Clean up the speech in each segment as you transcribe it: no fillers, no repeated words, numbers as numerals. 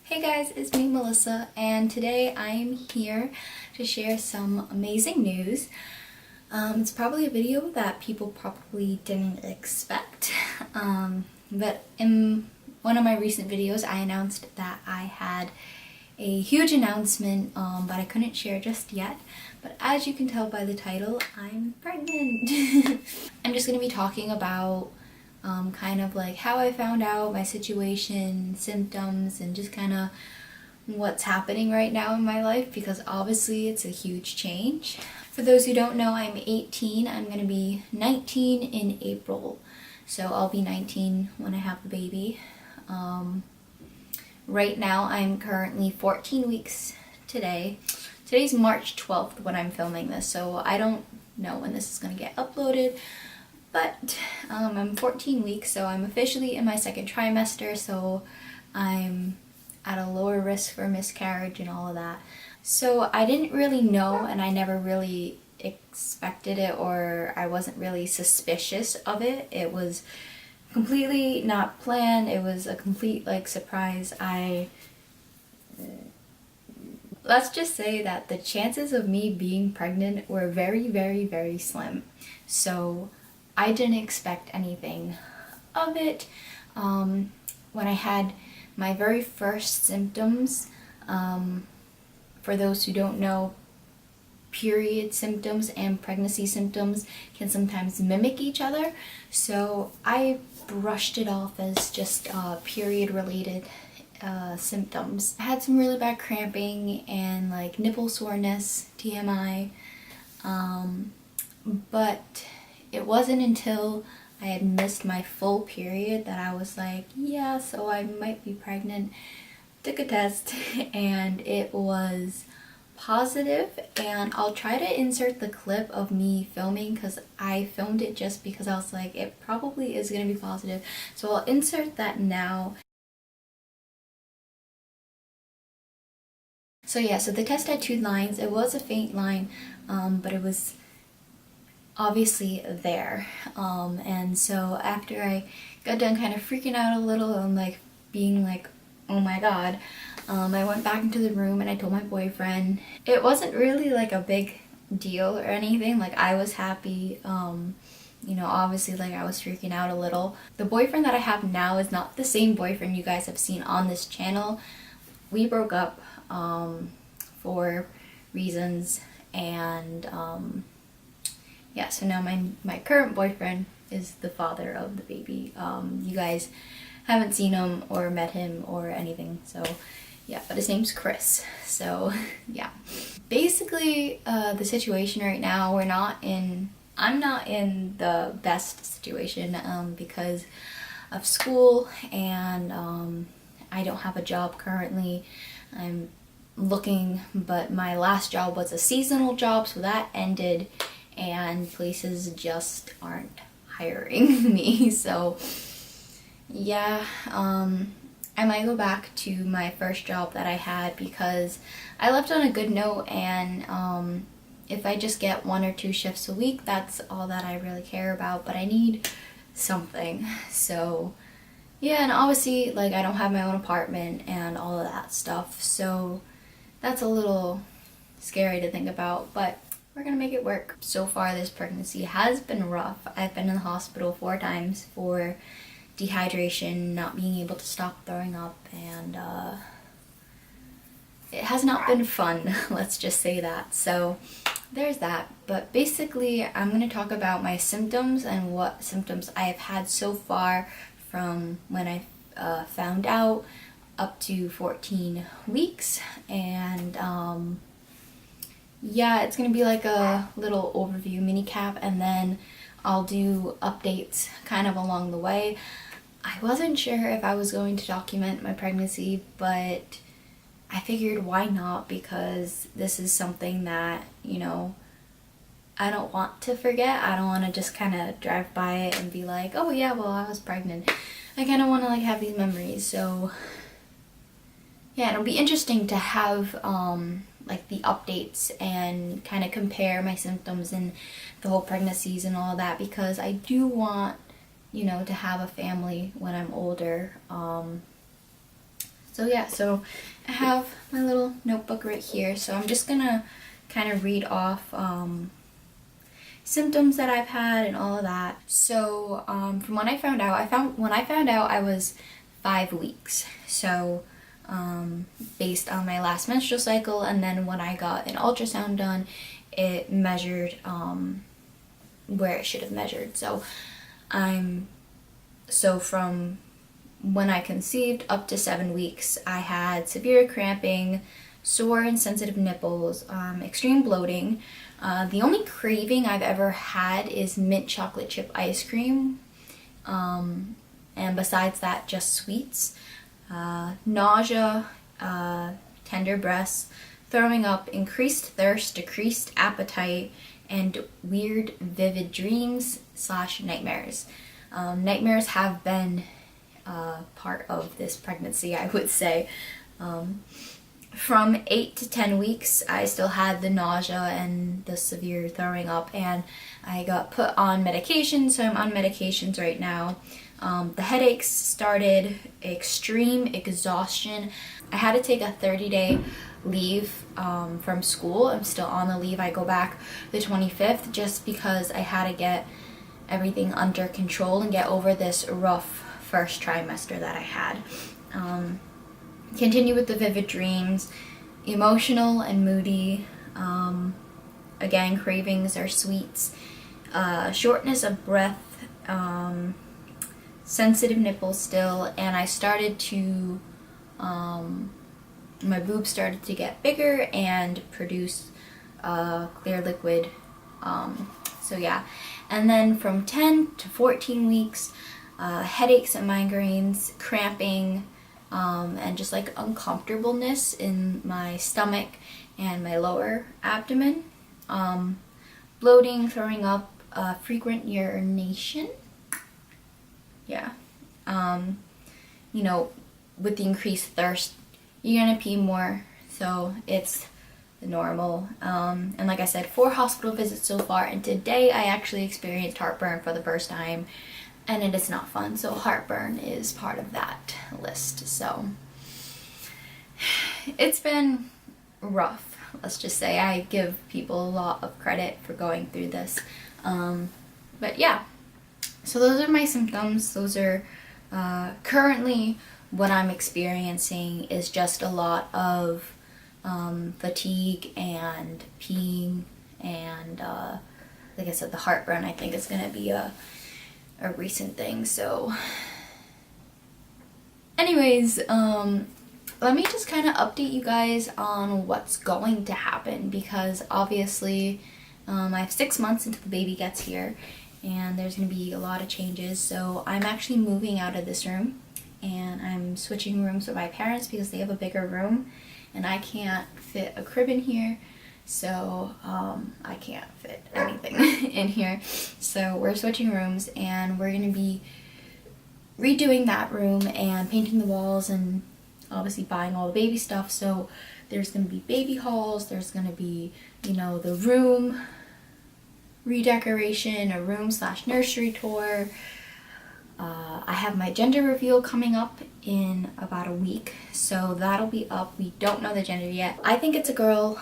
Hey guys, it's me Melissa, and today I'm here to share some amazing news. It's probably a video that people probably didn't expect, but in one of my recent videos I announced that I had a huge announcement, but I couldn't share just yet. But as you can tell by the title, I'm pregnant. I'm just going to be talking about kind of like how I found out, my situation, symptoms, and just kind of what's happening right now in my life, because obviously it's a huge change. For those who don't know, I'm 18. I'm going to be 19 in April. So I'll be 19 when I have the baby. Right now I'm currently 14 weeks today. Today's March 12th when I'm filming this, so I don't know when this is going to get uploaded. But I'm 14 weeks, so I'm officially in my second trimester, so I'm at a lower risk for miscarriage and all of that. So I didn't really know, and I never really expected it, or I wasn't really suspicious of it. It was completely not planned. It was a complete surprise. Let's just say that the chances of me being pregnant were very, very, very slim. So I didn't expect anything of it. When I had my very first symptoms, for those who don't know, period symptoms and pregnancy symptoms can sometimes mimic each other. So I brushed it off as just period related symptoms. I had some really bad cramping and nipple soreness, TMI, but it wasn't until I had missed my full period that I was like, yeah, so I might be pregnant. Took a test and it was positive, and I'll try to insert the clip of me filming because I filmed it just because I was like, it probably is going to be positive. So I'll insert that now. So yeah, so the test had 2 lines. It was a faint line, but it was obviously there. And so after I got done kind of freaking out a little and being like, oh my god, I went back into the room and I told my boyfriend. It wasn't really a big deal or anything. I was happy. Obviously I was freaking out a little. The boyfriend that I have now is not the same boyfriend you guys have seen on this channel. We broke up for reasons, and yeah, so now my current boyfriend is the father of the baby. You guys haven't seen him or met him or anything, so yeah, but his name's Chris. So yeah, basically the situation right now, I'm not in the best situation because of school, and I don't have a job currently. I'm looking, but my last job was a seasonal job, so that ended, and places just aren't hiring me. So yeah, I might go back to my first job that I had because I left on a good note, and if I just get 1 or 2 shifts a week, that's all that I really care about, but I need something. So yeah, and obviously I don't have my own apartment and all of that stuff, so that's a little scary to think about, but we're gonna make it work. So far this pregnancy has been rough. I've been in the hospital 4 times for dehydration, not being able to stop throwing up, and it has not been fun, let's just say that. So there's that. But basically I'm going to talk about my symptoms and what symptoms I have had so far from when I found out up to 14 weeks. And yeah, it's going to be a little overview mini cap, and then I'll do updates kind of along the way. I wasn't sure if I was going to document my pregnancy, but I figured why not, because this is something that, I don't want to forget. I don't want to just kind of drive by it and be like, oh yeah, well, I was pregnant. I kind of want to have these memories. So yeah, it'll be interesting to have the updates and kind of compare my symptoms and the whole pregnancies and all that, because I do want, to have a family when I'm older. So yeah, so I have my little notebook right here. So I'm just gonna kind of read off symptoms that I've had and all of that. So from when I found out, I was 5 weeks. So based on my last menstrual cycle, and then when I got an ultrasound done, it measured where it should have measured. So from when I conceived up to 7 weeks, I had severe cramping, sore and sensitive nipples, extreme bloating. The only craving I've ever had is mint chocolate chip ice cream, and besides that, just sweets. Nausea, tender breasts, throwing up, increased thirst, decreased appetite, and weird vivid dreams / nightmares. Nightmares have been part of this pregnancy, I would say. From 8 to 10 weeks, I still had the nausea and the severe throwing up, and I got put on medication, so I'm on medications right now. The headaches started, extreme exhaustion. I had to take a 30-day leave from school. I'm still on the leave. I go back the 25th just because I had to get everything under control and get over this rough first trimester that I had. Continue with the vivid dreams, emotional and moody. Again, cravings are sweets, shortness of breath, sensitive nipples still, and I started to, my boobs started to get bigger and produce clear liquid. So yeah, and then from 10 to 14 weeks, headaches and migraines, cramping, and just like uncomfortableness in my stomach and my lower abdomen, bloating, throwing up, frequent urination. Yeah. You know, with the increased thirst, you're gonna pee more, so it's normal. And like I said, 4 hospital visits so far, and today I actually experienced heartburn for the first time, and it is not fun. So heartburn is part of that list. So it's been rough, let's just say. I give people a lot of credit for going through this. But yeah, so those are my symptoms. Those are currently what I'm experiencing is just a lot of fatigue and peeing, and like I said, the heartburn I think is going to be a recent thing. So anyways, let me just kind of update you guys on what's going to happen, because obviously I have 6 months until the baby gets here, and there's going to be a lot of changes. So I'm actually moving out of this room, and I'm switching rooms with my parents because they have a bigger room and I can't fit a crib in here. So I can't fit anything in here. So we're switching rooms, and we're going to be redoing that room and painting the walls and obviously buying all the baby stuff. So there's going to be baby hauls, there's going to be, you know, the room redecoration, a room / nursery tour. I have my gender reveal coming up in about a week, so that'll be up. We don't know the gender yet. I think it's a girl,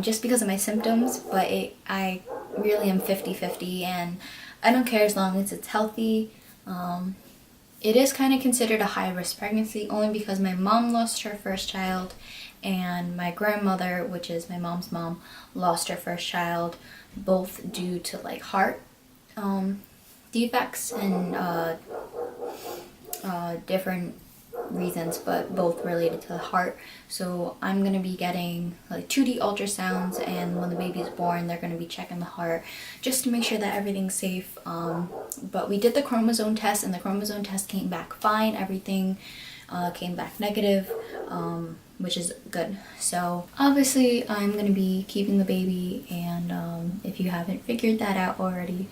just because of my symptoms, but I really am 50-50, and I don't care as long as it's healthy. It is kind of considered a high-risk pregnancy only because my mom lost her first child, and my grandmother, which is my mom's mom, lost her first child, both due to like heart defects and different reasons, but both related to the heart. So I'm going to be getting like 2D ultrasounds, and when the baby is born, they're going to be checking the heart just to make sure that everything's safe. But we did the chromosome test, and the chromosome test came back fine. Everything came back negative, which is good. So obviously I'm going to be keeping the baby, and if you haven't figured that out already,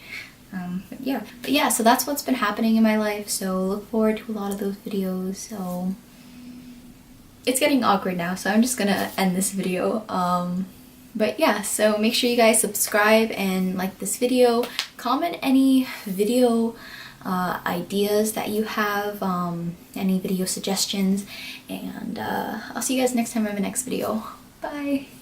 but yeah, so that's what's been happening in my life. So look forward to a lot of those videos. So it's getting awkward now, so I'm just gonna end this video. But yeah, so make sure you guys subscribe and like this video, comment any video ideas that you have, any video suggestions, and I'll see you guys next time in my next video. Bye!